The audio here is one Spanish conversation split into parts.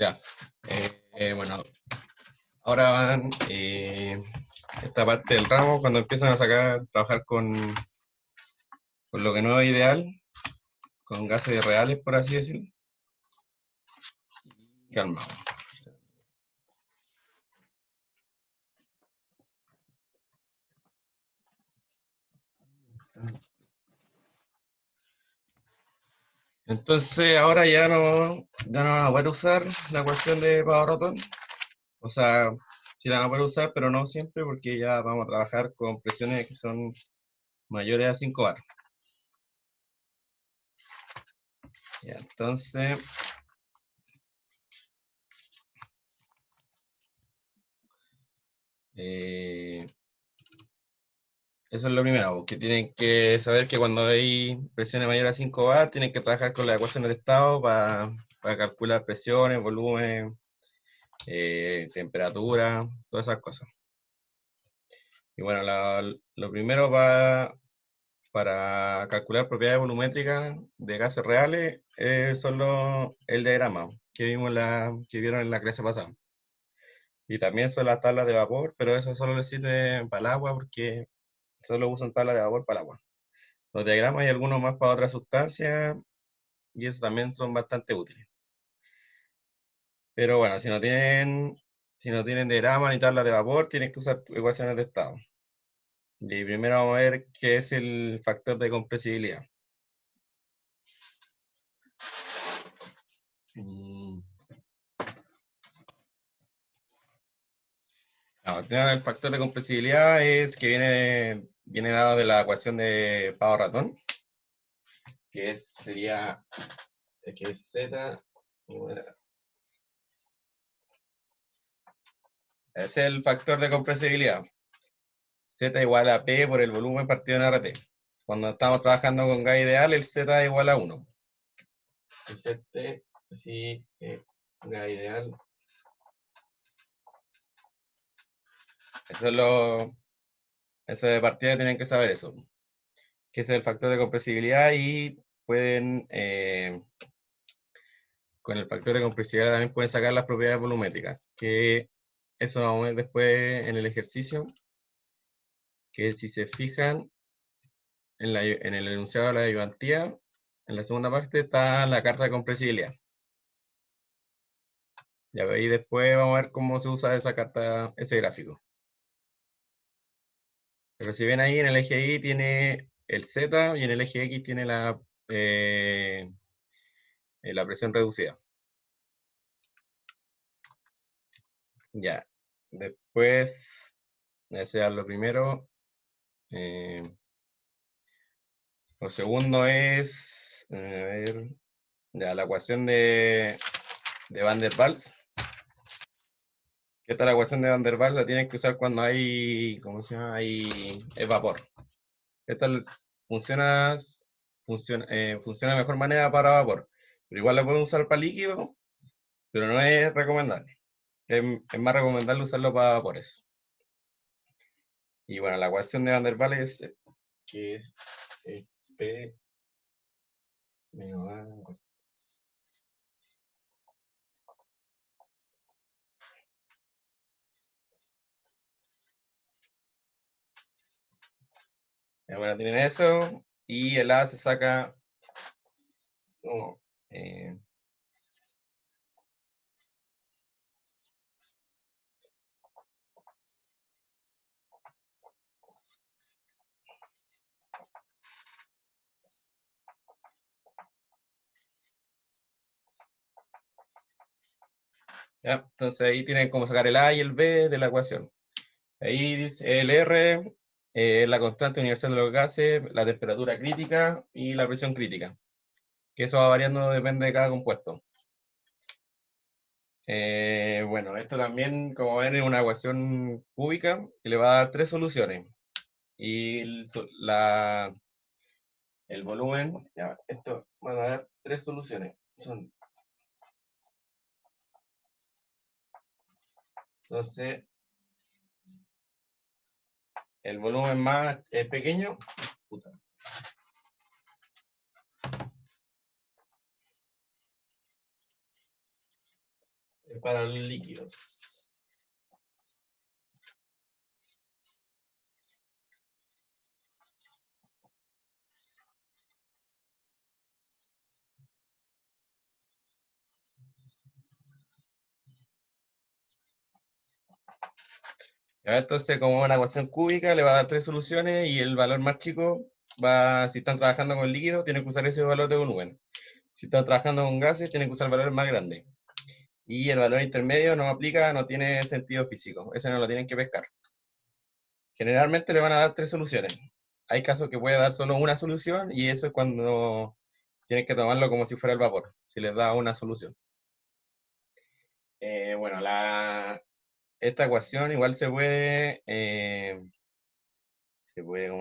Ya. Bueno, ahora van esta parte del ramo cuando empiezan a trabajar con lo que no es ideal, con gases reales, por así decirlo. Calma. Entonces ahora ya no van a poder usar la ecuación de Pavarotón. O sea, sí la van a poder usar, pero no siempre porque ya vamos a trabajar con presiones que son mayores a 5 bar. Ya, entonces, eh, eso es lo primero, que tienen que saber que cuando hay presiones mayores a 5 bar, tienen que trabajar con la ecuación de estado para calcular presiones, volumen, temperatura, todas esas cosas. Y bueno, lo primero para calcular propiedades volumétricas de gases reales son el diagrama que vieron en la clase pasada. Y también son las tablas de vapor, pero eso solo les sirve para el agua porque solo usan tablas de vapor para el agua. Los diagramas y algunos más para otras sustancias y eso también son bastante útiles. Pero bueno, si no tienen diagrama ni tablas de vapor, tienen que usar ecuaciones de estado. Y primero vamos a ver qué es el factor de compresibilidad. Mm, el tema del factor de compresibilidad es que viene dado de la ecuación de Pavo-Ratón, sería que es Z igual es el factor de compresibilidad. Z igual a P por el volumen partido en RT. Cuando estamos trabajando con gas ideal, el Z es igual a 1. El Z, sí, gas ideal. Eso de partida tienen que saber eso, que es el factor de compresibilidad y con el factor de compresibilidad también pueden sacar las propiedades volumétricas, que eso vamos a ver después en el ejercicio, que si se fijan en el enunciado de la ayudantía, en la segunda parte está la carta de compresibilidad. Ya veis, después vamos a ver cómo se usa esa carta, ese gráfico. Pero si ven ahí, en el eje Y tiene el Z y en el eje X tiene la presión reducida. Ya. Después, ese es lo primero. Lo segundo es, a ver, ya, la ecuación de Van der Waals. Esta la ecuación de Van der Waals la tienes que usar cuando hay, ¿cómo se llama? Hay vapor. Esta funciona de mejor manera para vapor. Pero igual la pueden usar para líquido, pero no es recomendable. Es más recomendable usarlo para vapores. Y bueno, la ecuación de Van der Waals es que es P menos A. Bueno, tienen eso. Y el A se saca. Oh, ¿ya? Entonces ahí tienen como sacar el A y el B de la ecuación. Ahí dice el R, la constante universal de los gases, la temperatura crítica y la presión crítica. Que eso va variando, depende de cada compuesto. Bueno, esto también, como ven, es una ecuación cúbica que le va a dar tres soluciones. Y el volumen, ya, esto va a dar tres soluciones. Entonces, el volumen más pequeño, puta, para los líquidos. Ya, entonces, como una ecuación cúbica, le va a dar tres soluciones y el valor más chico va, si están trabajando con líquido, tienen que usar ese valor de volumen. Si están trabajando con gases, tienen que usar valores más grandes. Y el valor intermedio no aplica, no tiene sentido físico. Ese no lo tienen que pescar. Generalmente le van a dar tres soluciones. Hay casos que puede dar solo una solución y eso es cuando tienen que tomarlo como si fuera el vapor, si les da una solución. Bueno, esta ecuación igual ¿cómo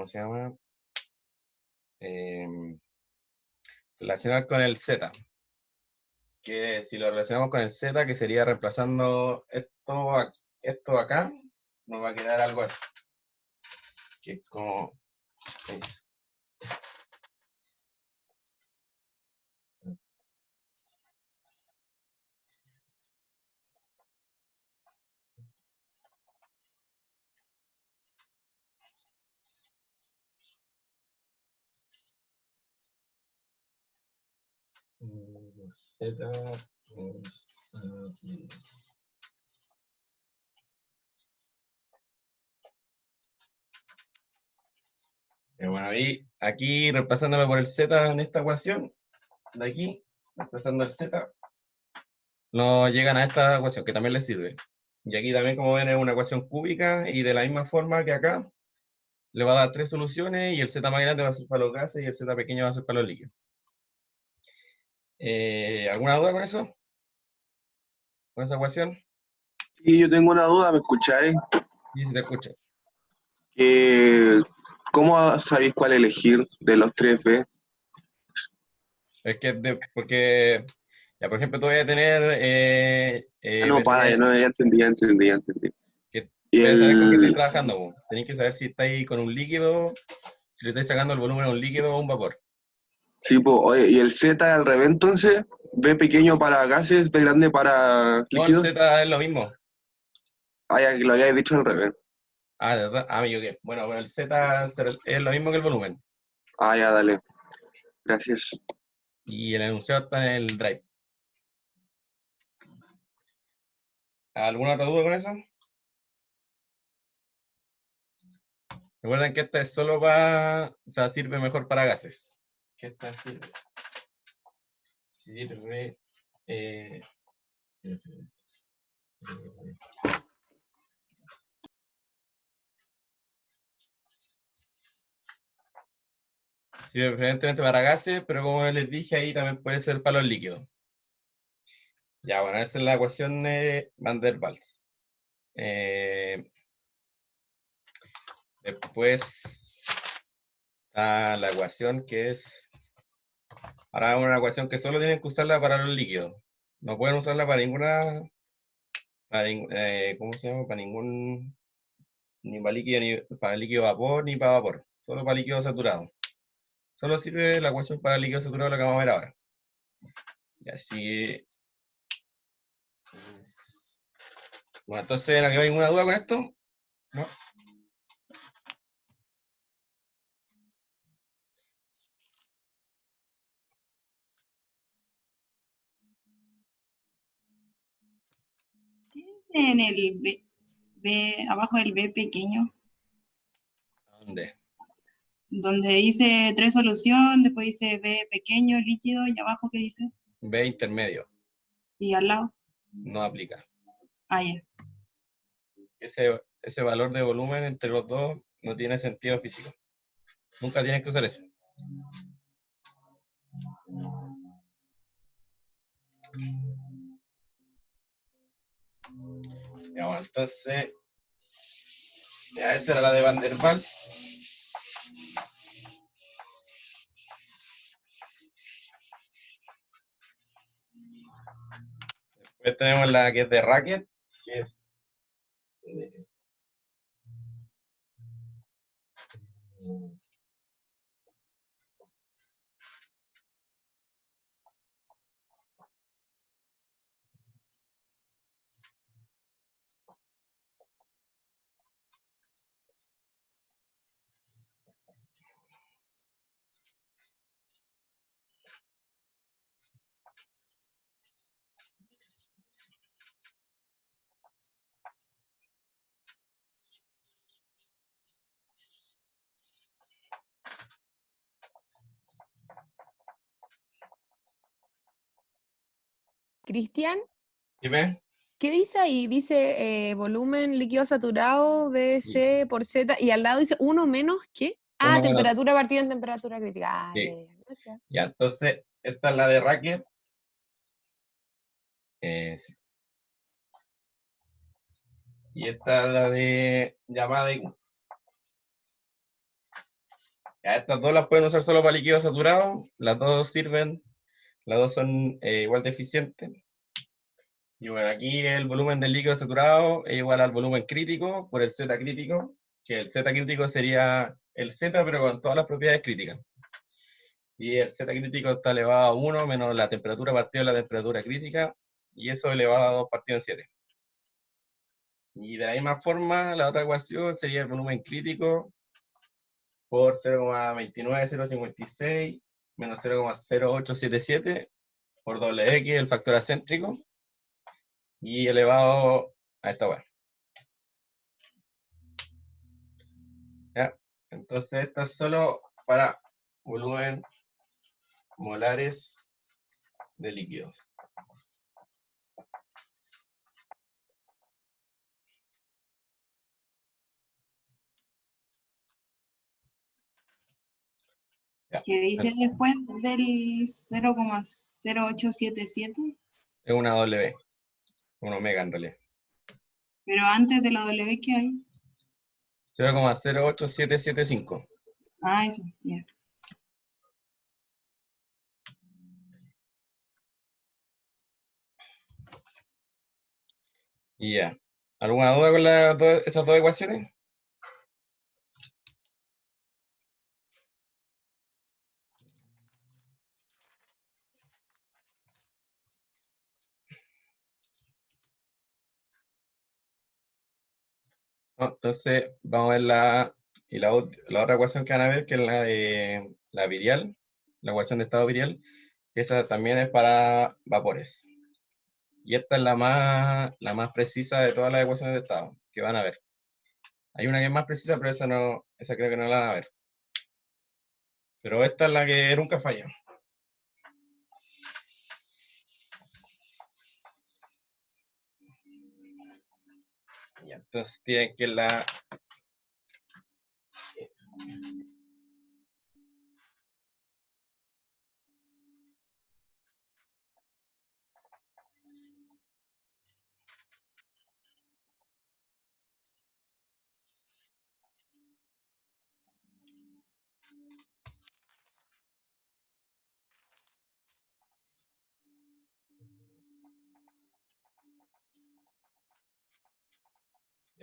se llama? Relacionar con el Z. Que si lo relacionamos con el Z, que sería reemplazando esto acá, nos va a quedar algo así. Que es como... es. Z es aquí. Bueno, aquí reemplazándolo por el Z en esta ecuación, de aquí, reemplazando el Z, nos llegan a esta ecuación que también les sirve. Y aquí también, como ven, es una ecuación cúbica y de la misma forma que acá, le va a dar tres soluciones y el Z más grande va a ser para los gases y el Z pequeño va a ser para los líquidos. ¿Alguna duda con eso? ¿Con esa ecuación? Y yo tengo una duda, ¿me escucháis? Sí, sí te escucho. ¿Cómo sabéis cuál elegir de los tres B? Es que, porque, ya, por ejemplo, tú vas a tener Ah, no, no, ya entendí. que Y debes saber con qué estáis el, trabajando, vos. Tenéis que saber si estáis con un líquido, si le estáis sacando el volumen a un líquido o a un vapor. sí, pues, oye, y el Z al revés, entonces, B pequeño para gases, B grande para No, el líquidos. Z es lo mismo. Ah, ya que lo habíais dicho al revés. Ah, ¿de verdad? Ah, me equivoqué. Bueno, el Z es lo mismo que el volumen. Ah, ya, dale. Gracias. Y el enunciado está en el drive. ¿Alguna otra duda con eso? Recuerden que esta es solo o sea, sirve mejor para gases. Que esta sirve, eh, sirve preferentemente para gases, pero como les dije, ahí también puede ser para los líquidos. Ya, bueno, esa es la ecuación de Van der Waals. Después está la ecuación que es... Ahora una ecuación que solo tienen que usarla para los líquidos. No pueden usarla para ninguna... ¿cómo se llama? Para ningún... Ni para líquido, ni para líquido vapor, ni para vapor. Solo para líquido saturado. Solo sirve la ecuación para líquido saturado, lo que vamos a ver ahora. Y así... Bueno, entonces, ¿no quedó ninguna duda con esto? ¿No? En el abajo del B pequeño, ¿Dónde? donde dice tres solución, después dice B pequeño, líquido, y abajo ¿qué dice? B intermedio. Y al lado, No aplica. ah, ya. Ese valor de volumen entre los dos no tiene sentido físico. Nunca tienes que usar eso. Ya, bueno, entonces, ya esa era la de Van der Waals. Después tenemos la que es de Racket, que es eh, Cristian, Dime. ¿qué dice ahí? Dice volumen líquido saturado, BC por Z, y al lado dice 1 menos, ¿qué? Ah, Uno menos. temperatura partida en temperatura crítica. Ah, Sí. ya, gracias. Ya, entonces, esta es la de Racket. Sí. Y esta es la de llamada IQ. Ya, estas dos las pueden usar solo para líquido saturado. Las dos sirven. Las dos son igual de eficientes. Y bueno, aquí el volumen del líquido saturado es igual al volumen crítico por el Z crítico, que el Z crítico sería el Z, pero con todas las propiedades críticas. Y el Z crítico está elevado a 1 menos la temperatura partido de la temperatura crítica, y eso elevado a 2 partido en 7. Y de la misma forma, la otra ecuación sería el volumen crítico por 0,29056 menos 0,0877 por doble X, el factor acéntrico, y elevado a esta hueá. ¿Ya? Entonces, esto es solo para volumen molares de líquidos. Ya. ¿Qué dice después del 0,0877? Es una W, un omega en realidad. Pero antes de la W, ¿qué hay? 0,08775. Ah, eso, ya. Y ya. ¿Alguna duda con esas dos ecuaciones? No, entonces, vamos a ver la otra ecuación que van a ver, que es la de la virial, la ecuación de estado virial. Esa también es para vapores. Y esta es la más precisa de todas las ecuaciones de estado que van a ver. Hay una que es más precisa, pero esa creo que no la van a ver. Pero esta es la que nunca falla. Y entonces tienen que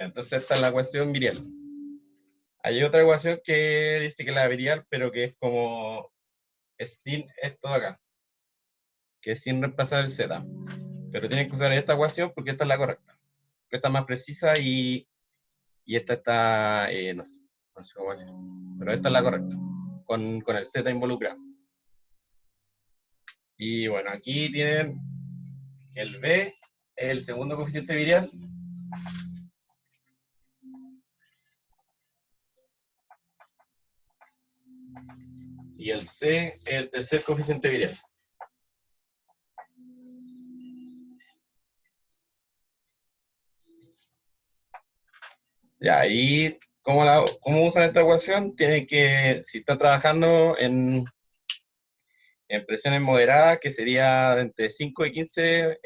entonces esta es la ecuación virial. Hay otra ecuación que dice que es la virial, pero que es sin esto de acá, que es sin reemplazar el Z. Pero tienen que usar esta ecuación porque esta es la correcta. Esta es más precisa y esta está, no sé cómo decir, pero esta es la correcta, con el Z involucrado. Y bueno, aquí tienen el B, el segundo coeficiente virial. Y el C, el tercer coeficiente virial. Ya, ahí, ¿cómo usan esta ecuación? Tienen que, si están trabajando en presiones moderadas, que sería entre 5 y 15,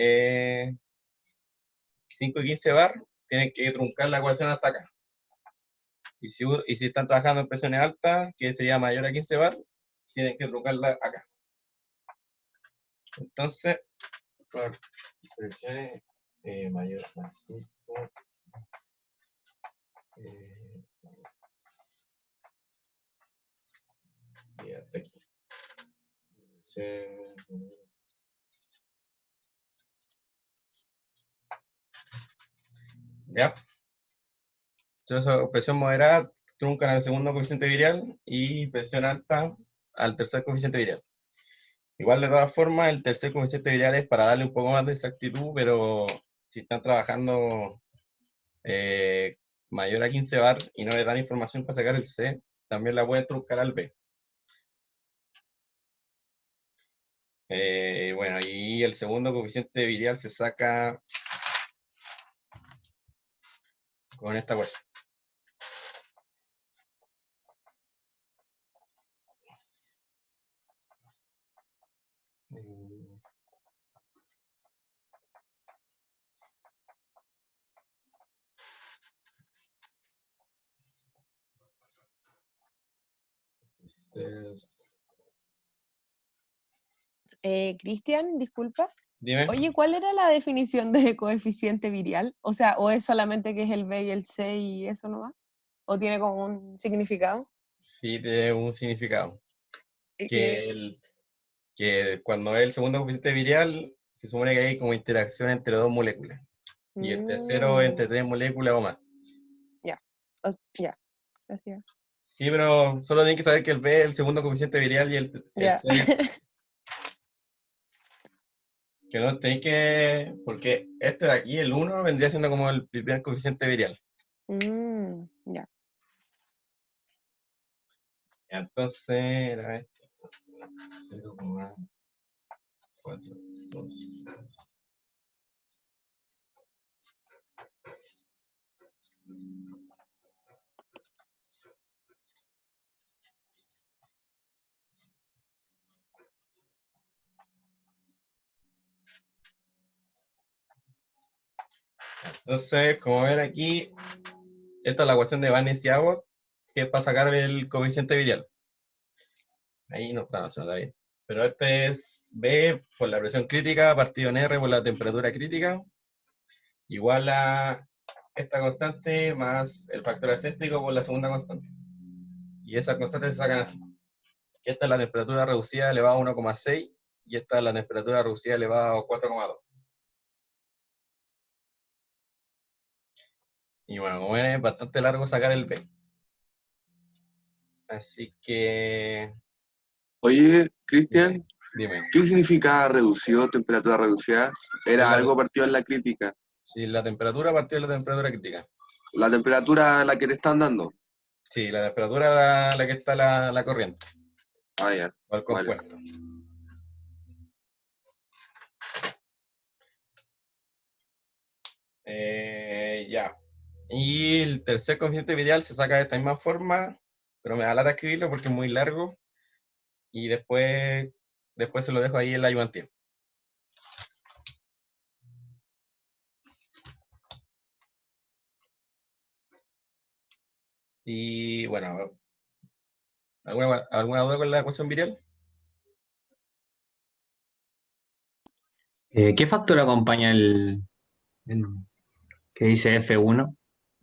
5 y 15 bar, tienen que truncar la ecuación hasta acá. Y si están trabajando en presiones altas, que sería mayor a 15 bar, tienen que truncarla acá. Entonces, por presiones mayores a 5, y hasta aquí. ¿Ya? Entonces, presión moderada truncan al segundo coeficiente virial y presión alta al tercer coeficiente virial. Igual, de todas formas, el tercer coeficiente virial es para darle un poco más de exactitud, pero si están trabajando mayor a 15 bar y no les dan información para sacar el C, también la pueden truncar al B. Bueno, y el segundo coeficiente virial se saca con esta cuestión. Entonces, Cristian, disculpa. dime. Oye, ¿cuál era la definición de coeficiente virial? O sea, ¿o es solamente que es el B y el C y eso no va? ¿O tiene como un significado? Sí, tiene un significado. Eh, Que, que cuando es el segundo coeficiente virial, se supone que hay como interacción entre dos moléculas. Y el tercero entre mm, 3 moléculas o más. ya, ya, gracias. Sí, pero solo tienen que saber que el B es el segundo coeficiente virial y el Ya. C, que no tenéis que. Porque este de aquí, el 1, vendría siendo como el primer coeficiente virial. Ya. Entonces, era este. 0,42. Entonces, como ven aquí, esta es la ecuación de Barnes y Abbott, que es para sacar el coeficiente virial. Ahí no está, no se nota bien. Pero este es B por la presión crítica partido en R por la temperatura crítica, igual a esta constante más el factor acéntrico por la segunda constante. Y esas constantes se sacan así. Esta es la temperatura reducida elevada a 1,6 y esta es la temperatura reducida elevada a 4,2. Y bueno, como ven, es bastante largo sacar el B. Así que, Oye, Cristian, dime. ¿qué significa reducido, temperatura reducida? Es Era la, algo partido en la crítica. sí, la temperatura partido de la temperatura crítica. La temperatura a la que te están dando. Sí, la temperatura a la que está la corriente, Ah, ya, o el vale. compuesto. Ya. Y el tercer coeficiente virial se saca de esta misma forma, pero me da lata escribirlo porque es muy largo. Y después se lo dejo ahí en la ayudantía. Y bueno, ¿alguna duda con la ecuación virial? ¿Qué factor acompaña el que dice F1?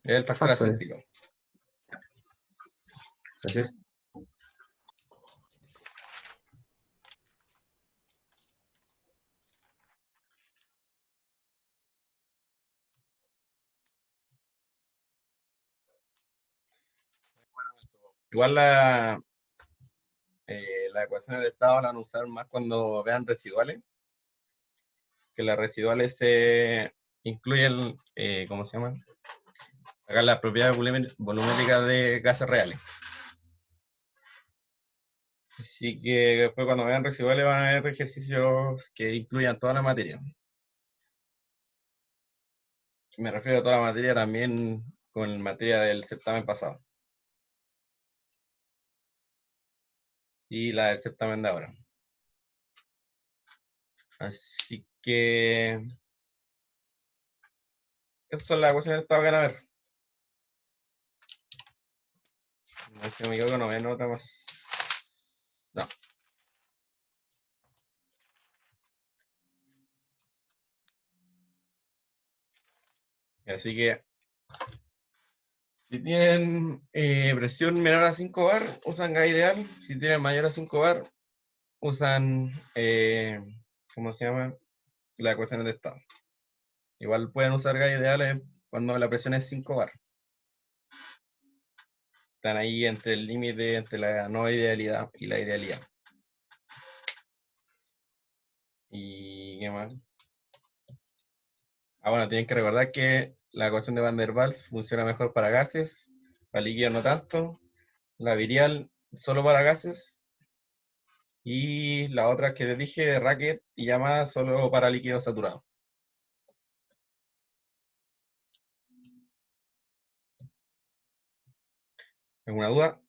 Es el ¿Qué factor factor es? acéntrico. Gracias. Igual las ecuaciones de estado la van a usar más cuando vean residuales, que las residuales se incluyen, ¿cómo se llama? Sacar las propiedades volumétricas de gases reales. Así que después cuando vean residuales van a ver ejercicios que incluyan toda la materia. Me refiero a toda la materia también con materia del certamen pasado. Y la del certamen de ahora. Así que esas son las ecuaciones de estado que van a ver. No es que me equivoco, no ven otra más. No. Así que si tienen presión menor a 5 bar, usan gas ideal. Si tienen mayor a 5 bar, usan, ¿cómo se llama? Las ecuaciones de estado. Igual pueden usar gas ideales cuando la presión es 5 bar. Están ahí entre el límite entre la no idealidad y la idealidad. ¿Y qué más? Bueno, tienen que recordar que la ecuación de Van der Waals funciona mejor para gases, para líquidos no tanto, la virial solo para gases, Y la otra que les dije, racket y llamada solo para líquido saturado. ¿Alguna duda?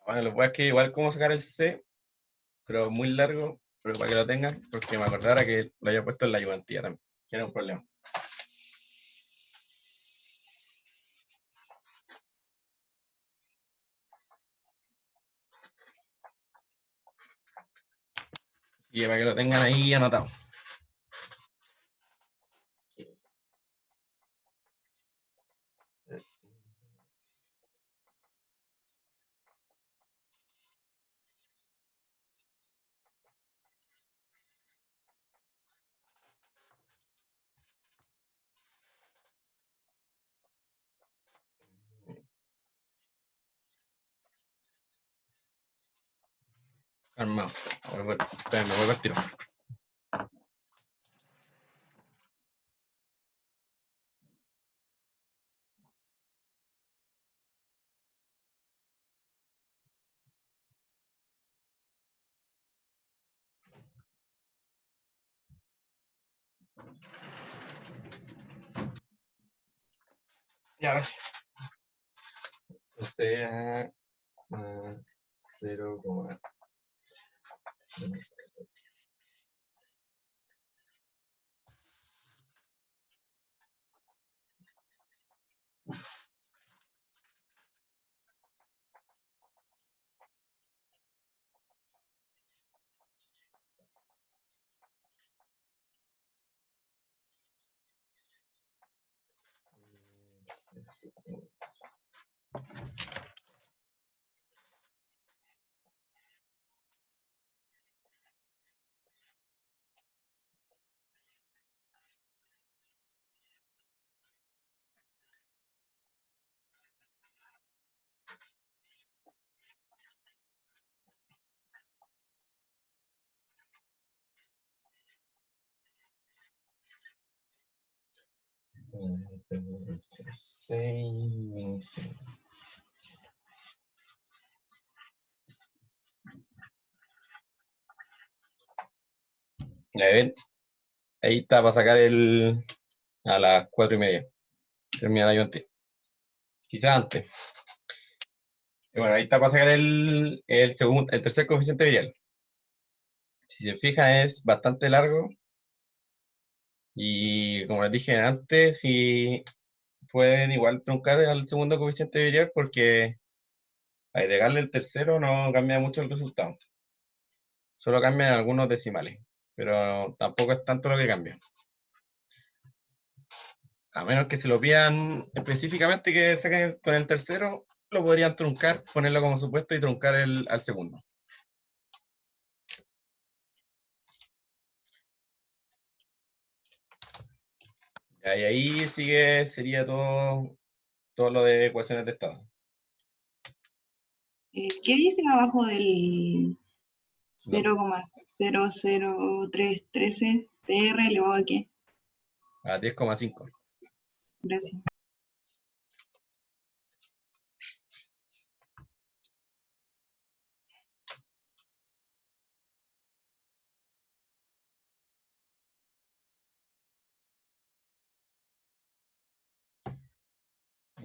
Bueno, les voy a escribir igual cómo sacar el C, pero muy largo, pero para que lo tengan, porque me acordara que lo había puesto en la ayudantía también, que era un problema. Y para que lo tengan ahí anotado. Armado. Espérame, me vuelvo al tiro. Y ahora sí. O sea, 0, a ver, ahí está para sacar a las 4:30. Termina la ayudantía. Quizás antes. Y bueno, ahí está para sacar el tercer coeficiente virial. Si se fijan, es bastante largo. Y como les dije antes, si pueden igual truncar al segundo coeficiente virial porque agregarle el tercero no cambia mucho el resultado. Solo cambian algunos decimales, pero tampoco es tanto lo que cambia. A menos que se lo pidan específicamente que saquen con el tercero, lo podrían truncar, ponerlo como supuesto y truncar al segundo. Y ahí sería todo lo de ecuaciones de estado. ¿Qué dice abajo del 0,00313 TR elevado a qué? A 10,5. Gracias.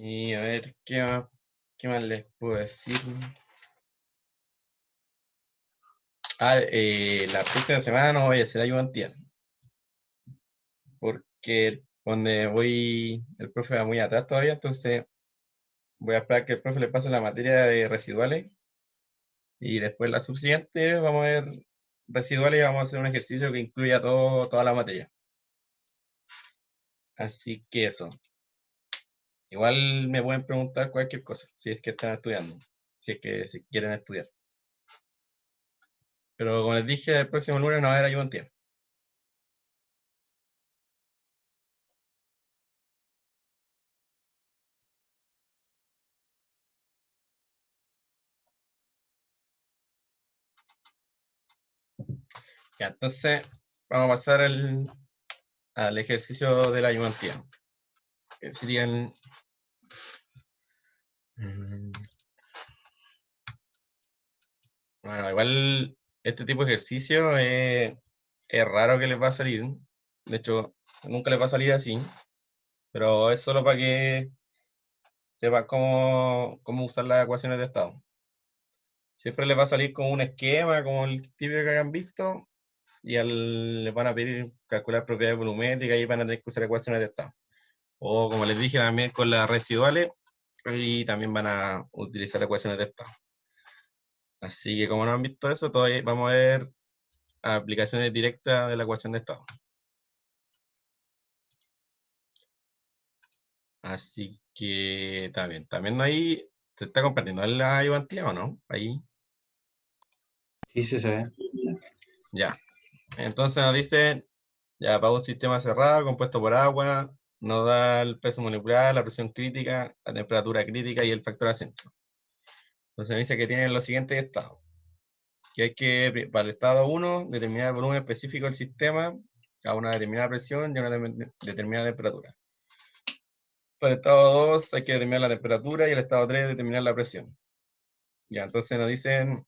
Y a ver, qué más les puedo decir? La próxima semana no voy a hacer ayudantía. Porque donde voy, el profe va muy atrás todavía, entonces voy a esperar que el profe le pase la materia de residuales. Y después la subsiguiente vamos a ver residuales y vamos a hacer un ejercicio que incluya toda la materia. Así que eso. Igual me pueden preguntar cualquier cosa, si es que están estudiando, si quieren estudiar. Pero como les dije, el próximo lunes no va a haber ayudantía. Ya, entonces vamos a pasar al ejercicio de la ayudantía. Que serían... Bueno, igual este tipo de ejercicio es raro que les va a salir. De hecho, nunca les va a salir así. Pero es solo para que sepa cómo usar las ecuaciones de estado. Siempre les va a salir con un esquema, como el típico que hayan visto, y les van a pedir calcular propiedades volumétricas y van a tener que usar ecuaciones de estado. O como les dije también con las residuales, y también van a utilizar ecuaciones de estado. Así que como no han visto eso, todavía vamos a ver aplicaciones directas de la ecuación de estado. Así que también ahí se está compartiendo la ayudantía, ¿o no? Ahí. Sí, se ve. Ya. Entonces nos dicen, ya para un sistema cerrado compuesto por agua, nos da el peso molecular, la presión crítica, la temperatura crítica y el factor acento. Entonces me dice que tienen los siguientes estados. Que hay que, para el estado 1, determinar el volumen específico del sistema a una determinada presión y a una determinada temperatura. Para el estado 2 hay que determinar la temperatura y el estado 3 determinar la presión. Ya, entonces nos dicen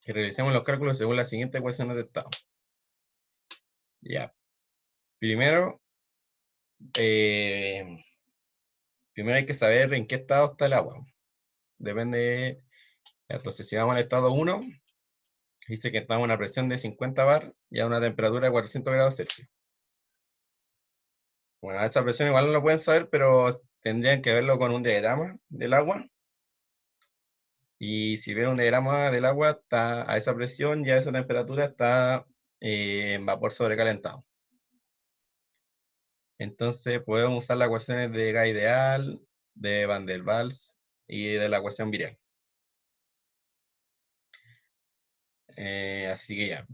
que realicemos los cálculos según las siguientes ecuaciones de estado. Ya. Primero hay que saber en qué estado está el agua. Depende. Entonces, si vamos al estado 1, dice que estamos a una presión de 50 bar y a una temperatura de 400 grados Celsius. Bueno, a esa presión igual no lo pueden saber, pero tendrían que verlo con un diagrama del agua. Y si ven un diagrama del agua, está a esa presión y a esa temperatura está en vapor sobrecalentado. Entonces podemos usar las ecuaciones de gas ideal, de Van der Waals y de la ecuación virial. Así que ya.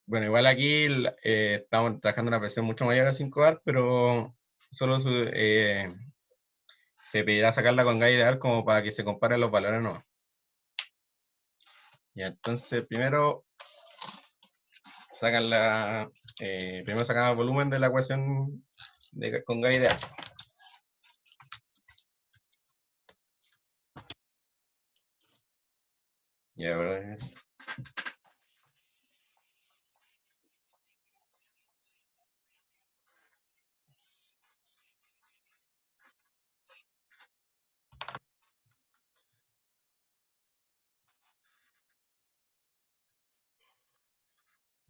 Bueno, igual aquí estamos trabajando una presión mucho mayor a 5 bar, pero solo se pedirá sacarla con gas ideal como para que se comparen los valores no. Ya, entonces primero sacamos el volumen de la ecuación con gas ideal. Y ahora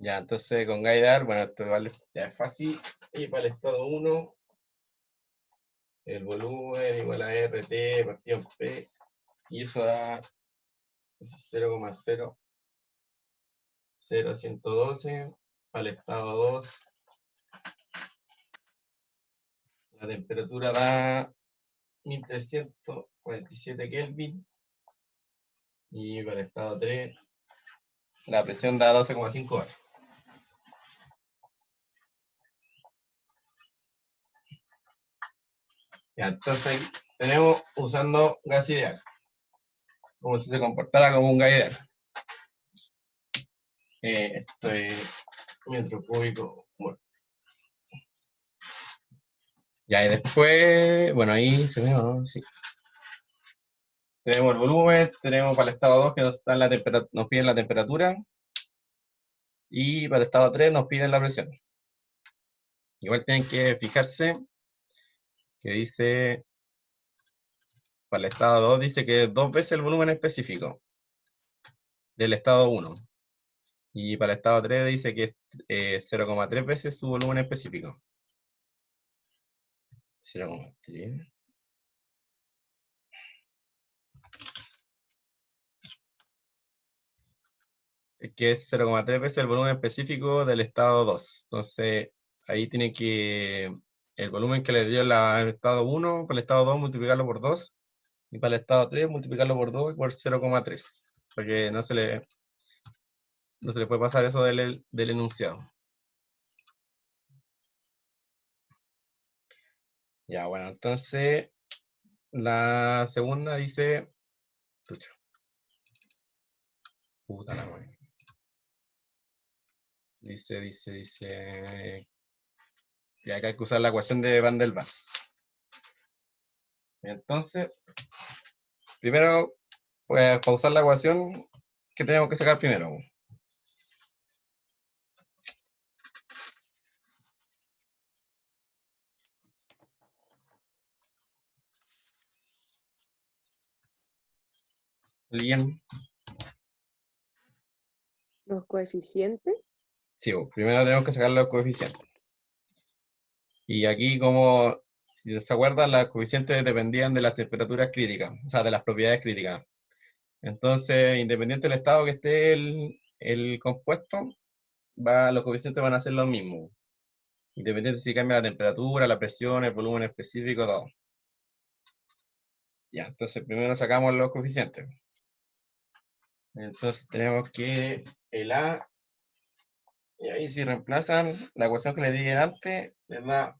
ya, entonces con gas ideal, bueno, esto vale, ya es fácil. Y para el estado 1, el volumen igual a RT partido en P, y eso da 0,00112. Para el estado 2, la temperatura da 1347 Kelvin. Y para el estado 3, la presión da 12,5 bar. Ya, entonces tenemos usando gas ideal, como si se comportara como un gas ideal. Esto es metro cúbico. Bueno. Ya, y después, bueno, ahí se ve, ¿no? Sí. Tenemos el volumen, tenemos para el estado 2 que nos piden la temperatura, y para el estado 3 nos piden la presión. Igual tienen que fijarse que dice, para el estado 2 dice que 2 veces el volumen específico del estado 1. Y para el estado 3 dice que es 0,3 veces su volumen específico. 0,3. Que es 0,3 veces el volumen específico del estado 2. Entonces, ahí tiene que el volumen que le dio el estado 1, para el estado 2 multiplicarlo por 2, y para el estado 3 multiplicarlo por 2 y por 0,3. Porque no se le puede pasar eso del enunciado. Ya, bueno, entonces la segunda dice... Pucha. Puta la wea. Dice. Y acá hay que usar la ecuación de Van der Waals. Entonces, primero, pues, para usar la ecuación, ¿qué tenemos que sacar primero? ¿Alguien? Los coeficientes. Sí, pues, primero tenemos que sacar los coeficientes. Y aquí, como si se acuerdan, los coeficientes dependían de las temperaturas críticas, o sea, de las propiedades críticas. Entonces, independiente del estado que esté el compuesto, los coeficientes van a ser los mismos. Independiente si cambia la temperatura, la presión, el volumen específico, todo. Ya, entonces primero sacamos los coeficientes. Entonces tenemos que el A, y ahí si reemplazan la ecuación que les dije antes, les da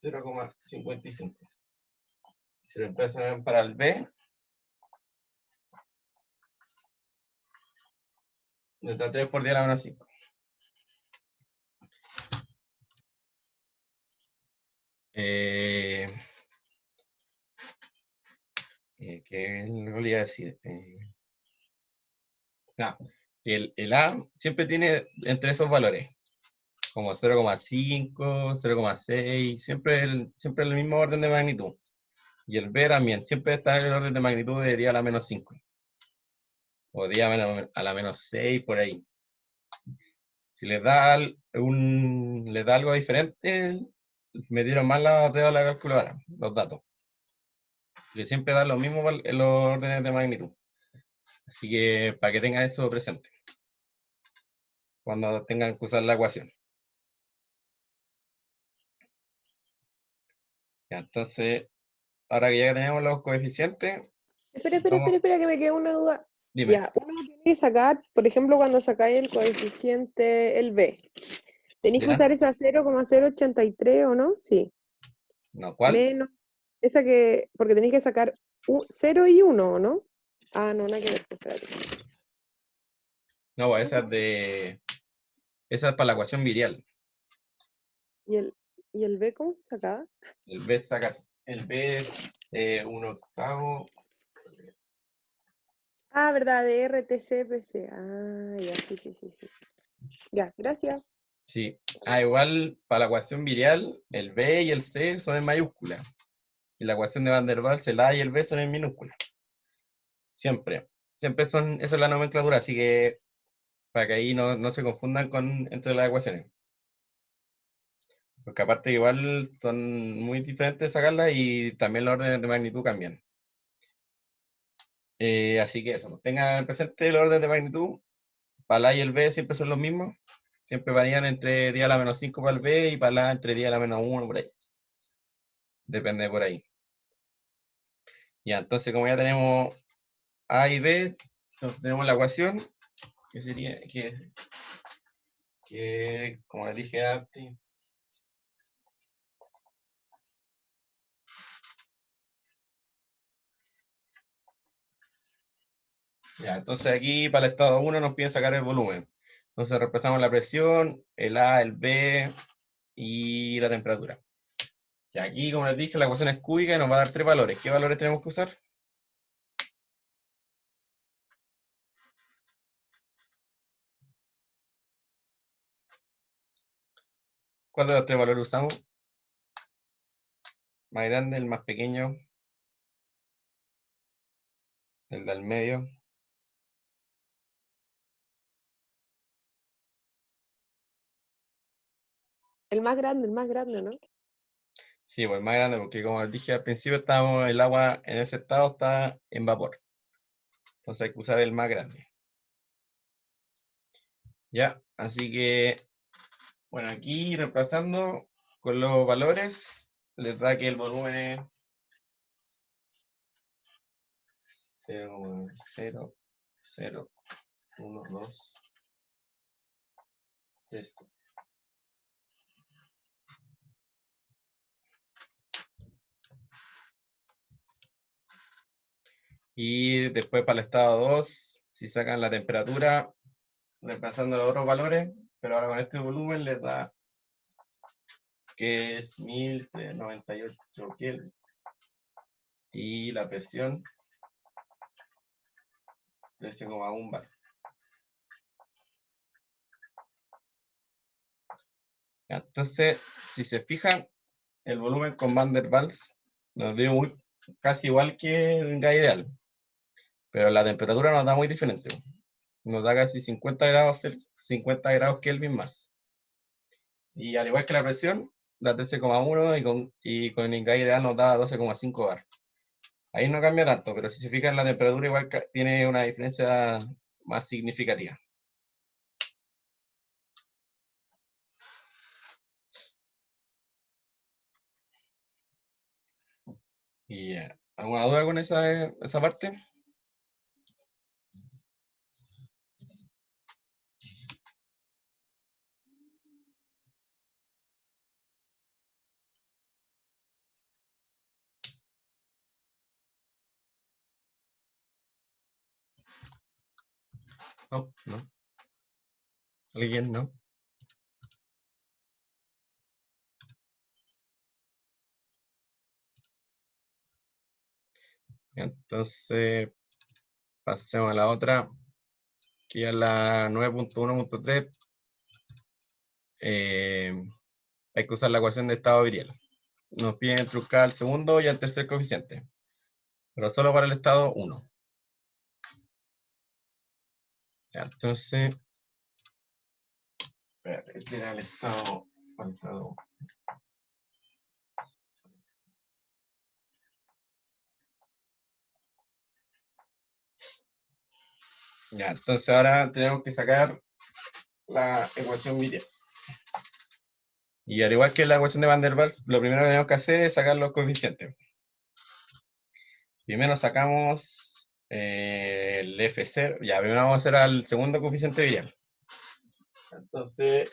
0,55. Si reemplazan para el B, les da 3 por 10 a la menos 5. ¿Qué le iba a decir? El A siempre tiene entre esos valores, como 0,5, 0,6, siempre el mismo orden de magnitud. Y el B también, siempre está en el orden de magnitud de 10 a la menos 5. O 10 a la menos 6, por ahí. Si les da, les da algo diferente, me dieron mal los dedos de la calculadora, los datos. Que siempre dan los mismos en los órdenes de magnitud. Así que para que tengan eso presente cuando tengan que usar la ecuación. Ya, entonces, ahora que ya tenemos los coeficientes, Espera, que me queda una duda. dime. Ya, uno tiene que sacar, por ejemplo, cuando sacáis el coeficiente, el B, tenéis que ¿Ya? usar esa 0,083 ¿o no? Sí. No, ¿cuál? Menos, esa que, porque tenéis que sacar 0 y 1, ¿o no? Ah, no, nada que ver, pues, espérate. No, pues, esa es para la ecuación virial. ¿Y el B cómo se sacaba? El B es 1/8. Ah, verdad, de RTCPC. Ah, ya, sí. Ya, gracias. Sí. Igual para la ecuación virial, el B y el C son en mayúscula. Y la ecuación de Van der Waals, el A y el B son en minúscula. Siempre. Siempre son, eso es la nomenclatura, así que para que ahí no se confundan entre las ecuaciones. Porque aparte igual son muy diferentes sacarlas y también los órdenes de magnitud cambian. Así que eso, pues, tengan presente el orden de magnitud. Para el A y el B siempre son los mismos. Siempre varían entre 10 a la menos 5 para el B y para el A entre 10 a la menos 1 por ahí. Depende por ahí. Ya, entonces como ya tenemos A y B, entonces tenemos la ecuación, que sería, como les dije antes, ya, entonces aquí para el estado 1 nos piden sacar el volumen. Entonces reemplazamos la presión, el A, el B y la temperatura. Y aquí, como les dije, la ecuación es cúbica y nos va a dar 3 valores. ¿Qué valores tenemos que usar? ¿Cuál de los 3 valores usamos? Más grande, el más pequeño, el del medio. El más grande, ¿no? Sí, pues el más grande, porque como les dije al principio, el agua en ese estado está en vapor. Entonces hay que usar el más grande. Ya, así que, bueno, aquí reemplazando con los valores, les da que el volumen es 0,0012. Y después para el estado 2, si sacan la temperatura, reemplazando los otros valores, pero ahora con este volumen les da que es 1098 Kelvin. Y la presión 13,1 bar. Entonces, si se fijan, el volumen con Van der Waals nos dio casi igual que el gas ideal, pero la temperatura nos da muy diferente. Nos da casi 50 grados Celsius, 50 grados Kelvin más. Y al igual que la presión, da 13,1 y con el gas ideal nos da 12,5 bar. Ahí no cambia tanto, pero si se fijan, la temperatura igual tiene una diferencia más significativa. Y ¿alguna duda con esa parte? No, no. ¿Alguien no? Entonces, pasemos a la otra, que es la 9.1.3. Hay que usar la ecuación de estado virial. Nos piden truncar al segundo y al tercer coeficiente, pero solo para el estado 1. Entonces, espérate, este era el estado 1. Ya, entonces ahora tenemos que sacar la ecuación virial. Y al igual que la ecuación de Van der Waals, lo primero que tenemos que hacer es sacar los coeficientes. Primero sacamos el F0. Ya, primero vamos a hacer al segundo coeficiente virial. Entonces,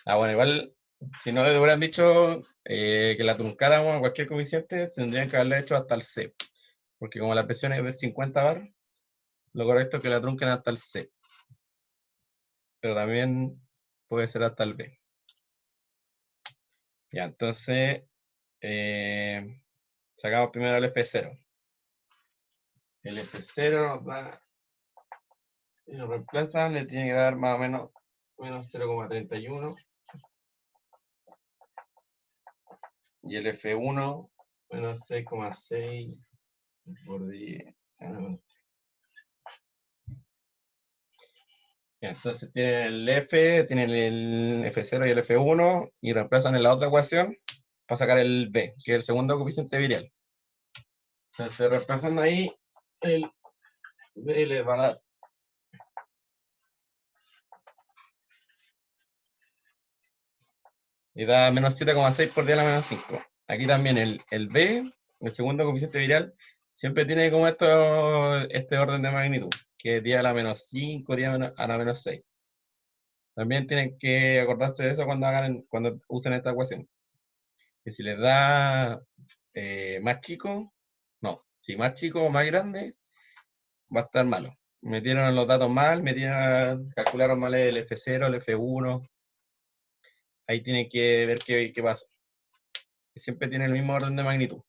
bueno, igual, si no le hubieran dicho que la truncáramos a cualquier coeficiente, tendrían que haberla hecho hasta el C. Porque como la presión es de 50 bar, lo correcto es que la trunquen hasta el C. Pero también puede ser hasta el B. Ya, entonces, sacamos primero el F0. El F0 nos da, si lo reemplazan, le tiene que dar más o menos -0,31. Y el F1, menos 6,6 por 10. Entonces tienen el F, tienen el F0 y el F1 y reemplazan en la otra ecuación para sacar el B, que es el segundo coeficiente virial. Entonces reemplazando ahí, el B le va a dar y da menos 7,6 por 10 a la menos 5. Aquí también el B, el segundo coeficiente virial, siempre tiene como este orden de magnitud, que es 10 a la menos 5, 10 a la menos 6. También tienen que acordarse de eso cuando usen esta ecuación. Que si les da más chico, no, si más chico o más grande, va a estar malo. Metieron los datos mal, calcularon mal el F0, el F1. Ahí tienen que ver qué pasa. Que siempre tiene el mismo orden de magnitud.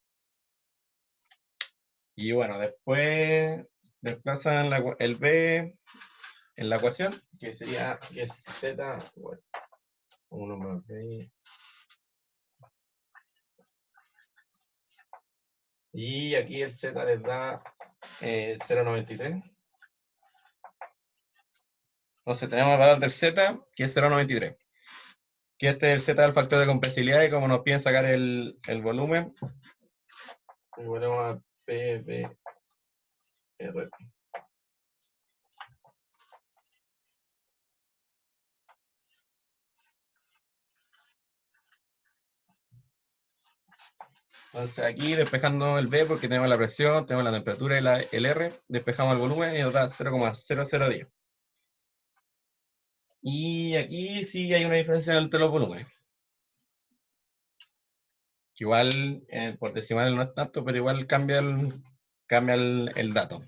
Y bueno, después desplazan el B en la ecuación, que sería que es Z, bueno, 1 más B. Y aquí el Z les da 0,93. Entonces tenemos el valor del Z, que es 0,93. Que este es el Z del factor de compresibilidad y como nos piden sacar el volumen, le ponemos a PBR. Entonces aquí despejando el B porque tenemos la presión, tenemos la temperatura y el R, despejamos el volumen y nos da 0,0010. Y aquí sí hay una diferencia entre los volúmenes. Que igual por decimal no es tanto, pero igual cambia el dato.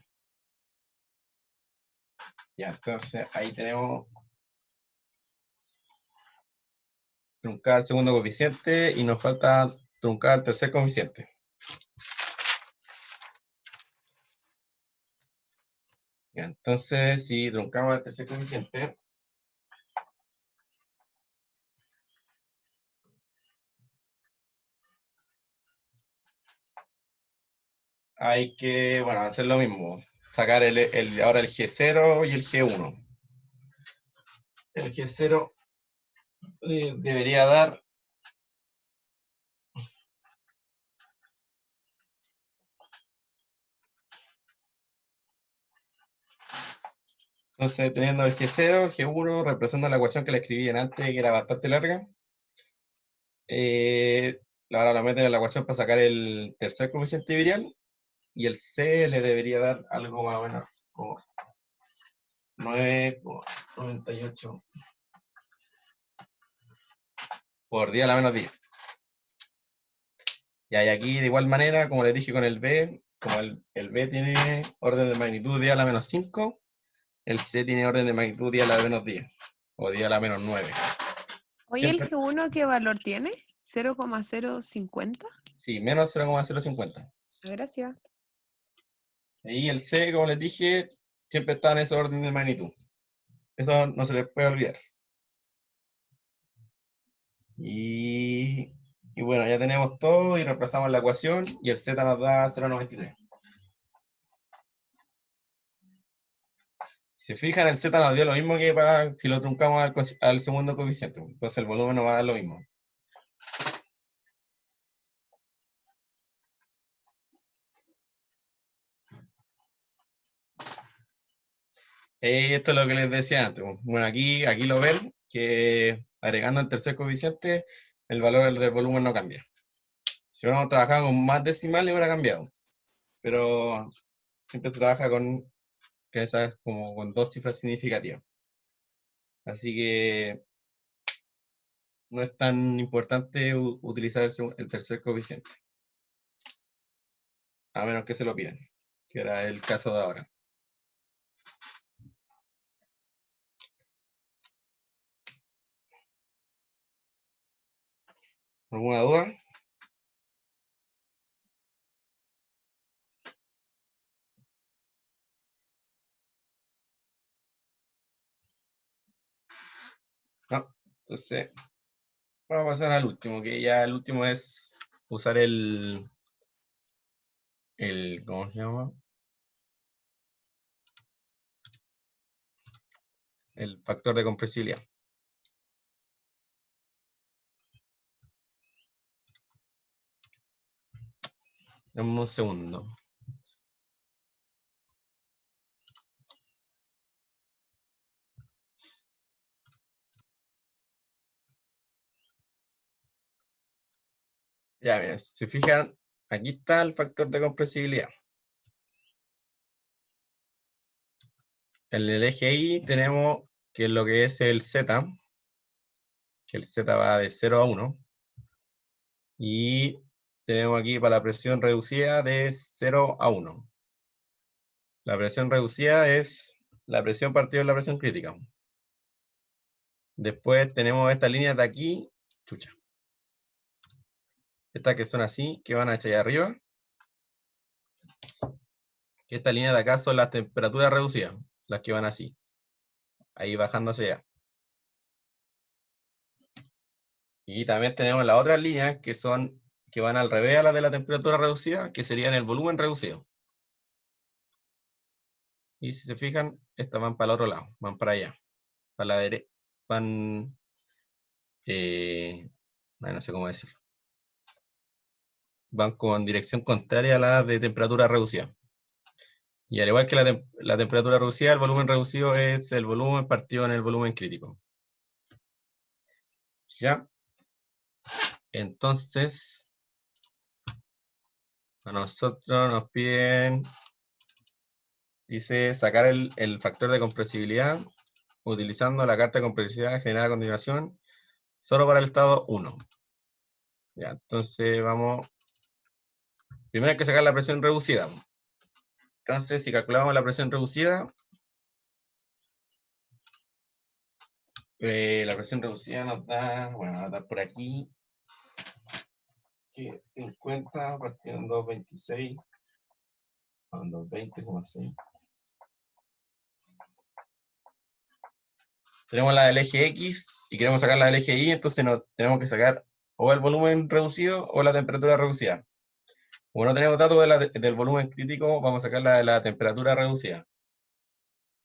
Ya, entonces ahí tenemos truncar el segundo coeficiente y nos falta truncar el tercer coeficiente. Ya, entonces, si truncamos el tercer coeficiente, hay que, bueno, hacer lo mismo. Sacar ahora el G0 y el G1. El G0 debería dar entonces, teniendo el G0, G1, representa la ecuación que le escribí antes, que era bastante larga. Ahora lo meten en la ecuación para sacar el tercer coeficiente virial. Y el C le debería dar algo más o menos como 9,98 por 10 a la menos 10. Y aquí de igual manera, como les dije con el B, como el B tiene orden de magnitud 10 a la menos 5, el C tiene orden de magnitud 10 a la menos 10 o 10 a la menos 9. Oye, ¿el Siempre- G1 qué valor tiene? ¿0,050? Sí, menos 0,050. Gracias. Y el C, como les dije, siempre está en ese orden de magnitud. Eso no se les puede olvidar. Y bueno, ya tenemos todo y reemplazamos la ecuación y el Z nos da 0,93. Si se fijan, el Z nos dio lo mismo que si lo truncamos al segundo coeficiente. Entonces el volumen nos va a dar lo mismo. Esto es lo que les decía antes. Bueno, aquí lo ven, que agregando el tercer coeficiente, el valor del volumen no cambia. Si hubiéramos trabajado con más decimales, hubiera cambiado. Pero siempre trabaja con como con dos cifras significativas. Así que no es tan importante utilizar el tercer coeficiente. A menos que se lo pidan, que era el caso de ahora. ¿Alguna duda? No. Entonces, vamos a pasar al último, que ya el último es usar ¿cómo se llama? El factor de compresibilidad. Dame un segundo. Ya, miren, si se fijan, aquí está el factor de compresibilidad. En el eje Y tenemos que lo que es el Z, que el Z va de 0 a 1. Y tenemos aquí para la presión reducida de 0 a 1. La presión reducida es la presión partida de la presión crítica. Después tenemos estas líneas de aquí, chucha. Estas que son así, que van hacia allá arriba. Que estas líneas de acá son las temperaturas reducidas, las que van así. Ahí bajando hacia allá. Y también tenemos las otras líneas que van al revés a las de la temperatura reducida, que serían el volumen reducido. Y si se fijan, estas van para el otro lado, van para allá. Para la derecha, van... no sé cómo decirlo. Van con dirección contraria a la de temperatura reducida. Y al igual que la temperatura reducida, el volumen reducido es el volumen partido en el volumen crítico. ¿Ya? Entonces, a nosotros nos piden, dice, sacar el factor de compresibilidad utilizando la carta de compresibilidad generada a continuación, solo para el estado 1. Ya, entonces vamos. Primero hay que sacar la presión reducida. Entonces, si calculamos la presión reducida, la presión reducida nos da, bueno, va a dar por aquí, que 50 partido en 226, en 220,6. Tenemos la del eje X y queremos sacar la del eje Y, entonces tenemos que sacar o el volumen reducido o la temperatura reducida. Como no tenemos datos del volumen crítico, vamos a sacar la de la temperatura reducida.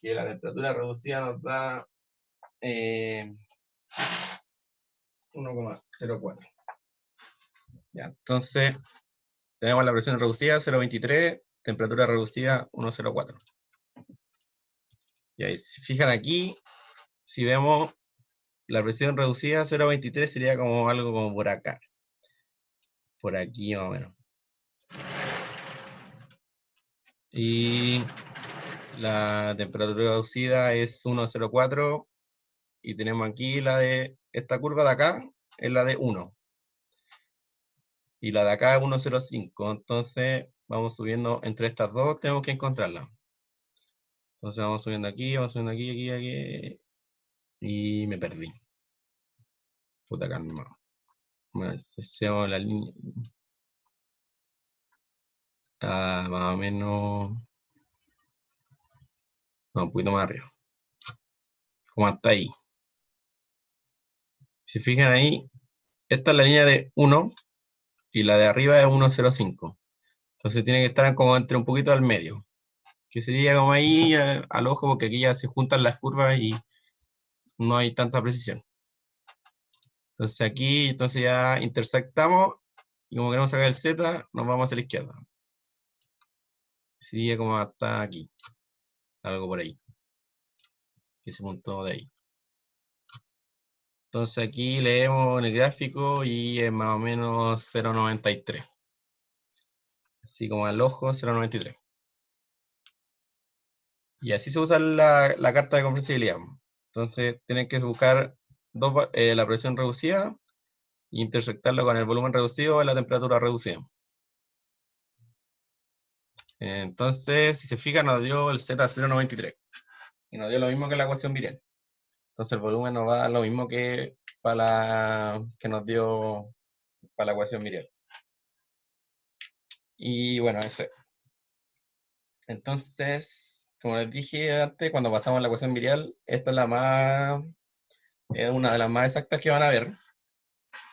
Que la temperatura reducida nos da 1,04. Ya, entonces tenemos la presión reducida 0,23, temperatura reducida 1,04. Y ahí, si fijan aquí, si vemos la presión reducida 0,23 sería como algo como por acá. Por aquí más o menos. Y la temperatura reducida es 1,04 y tenemos aquí la de esta curva de acá, es la de 1. Y la de acá es 1,05. Entonces vamos subiendo entre estas dos, tenemos que encontrarla. Entonces vamos subiendo aquí, aquí. Y me perdí. Puta calma. Bueno, hacemos la línea. Más o menos. No, un poquito más arriba. Como hasta ahí. Si fijan ahí, esta es la línea de 1 y la de arriba es 1,05. Entonces tiene que estar como entre un poquito al medio. Que sería como ahí al ojo, porque aquí ya se juntan las curvas y no hay tanta precisión. Entonces aquí, entonces ya intersectamos y como queremos sacar el Z, nos vamos hacia la izquierda. Sería como hasta aquí. Algo por ahí. Ese punto de ahí. Entonces aquí leemos en el gráfico y es más o menos 0,93. Así como al ojo, 0,93. Y así se usa la carta de compresibilidad. Entonces tienen que buscar la presión reducida e intersectarlo con el volumen reducido o la temperatura reducida. Entonces, si se fija, nos dio el Z 0,93. Y nos dio lo mismo que la ecuación Virial. Entonces el volumen nos va a dar lo mismo que que nos dio para la ecuación Virial. Y bueno, ese. Entonces, como les dije antes, cuando pasamos a la ecuación Virial, esta es una de las más exactas que van a ver,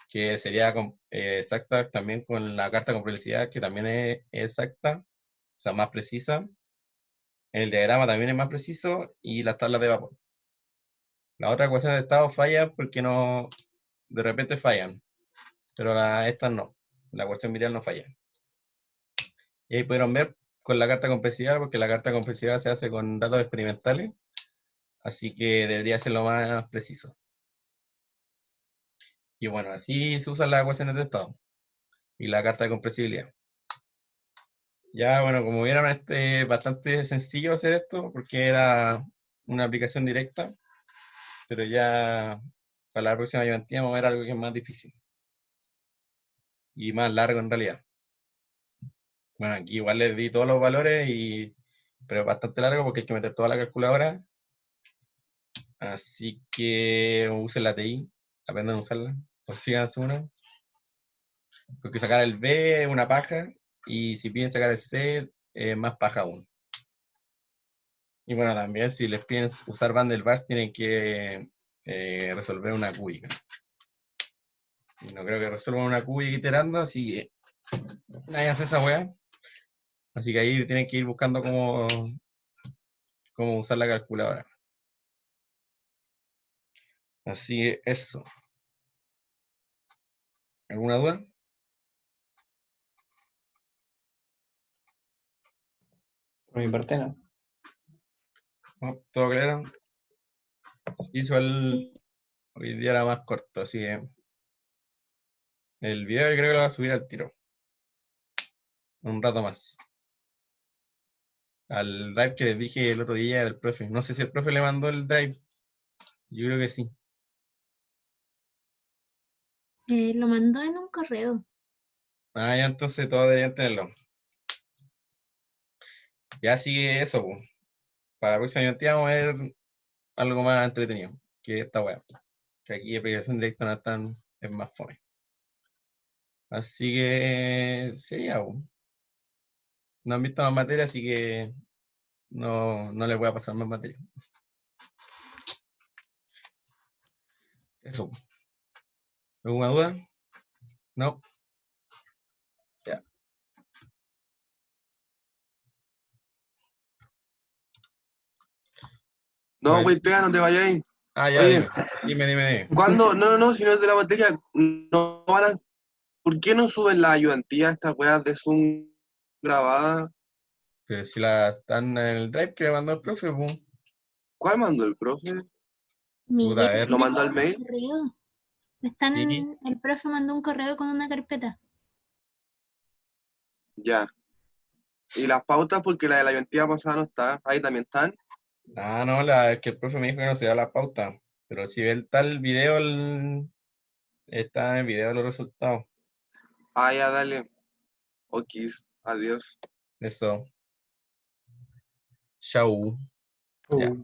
que sería exacta también con la carta con probabilidad, que también es exacta, o sea, más precisa. El diagrama también es más preciso y las tablas de vapor. Las otras ecuaciones de estado fallan porque de repente fallan, pero estas no. La ecuación Virial no falla. Y ahí pudieron ver con la carta compresiva, porque la carta compresiva se hace con datos experimentales, así que debería ser lo más preciso. Y bueno, así se usan las ecuaciones de estado y la carta de compresibilidad. Ya, bueno, como vieron, es bastante sencillo hacer esto, porque era una aplicación directa, pero ya para la próxima ayudantía vamos a ver algo que es más difícil y más largo en realidad. Bueno, aquí igual les di todos los valores, pero es bastante largo porque hay que meter toda la calculadora. Así que usen la TI, aprendan a usarla, o síganse una. Porque sacar el B es una paja, y si piden sacar el C, es más paja aún. Y bueno, también si les piden usar Van-der-Waals, tienen que resolver una cúbica. Y no creo que resuelvan una cúbica iterando, así que nadie hace esa weá. Así que ahí tienen que ir buscando cómo usar la calculadora. Así que eso. ¿Alguna duda? Por mi parte, no. ¿No? ¿Todo claro? Hizo hoy día era más corto, así que el video yo creo que lo va a subir al tiro. Un rato más. Al drive que les dije el otro día del profe. No sé si el profe le mandó el drive. Yo creo que sí. Lo mandó en un correo. Ah, ya entonces todos deberían tenerlo. Ya sigue eso, po. Para la próxima ayudantía vamos a ver algo más entretenido que esta weá. Que aquí aplicación directa no es es más fome. Así que sería, po. No han visto más materia, así que no les voy a pasar más materia. Eso. ¿Alguna duda? No. Ya. No, Vale. güey, pega, no te vayáis. Ah, ya, Oye, dime. ¿cuándo? No, si no es de la materia, no van a... ¿Por qué no suben la ayudantía a estas weas de Zoom grabadas? Pero si las están en el drive que le mandó el profe, po. ¿Cuál mandó el profe? Puta, a Miguel ver. ¿Lo tiene mandó al un mail? correo. Sí. El profe mandó un correo con una carpeta. Ya. ¿Y las pautas? Porque la de la ayudantía pasada no está. Ahí también están. Ah, no, es que el profe me dijo que no se da la pauta. Pero si ve el tal video, está en el video los resultados. Ah, ya, dale. Ok, adiós. Eso. Chau. Ya.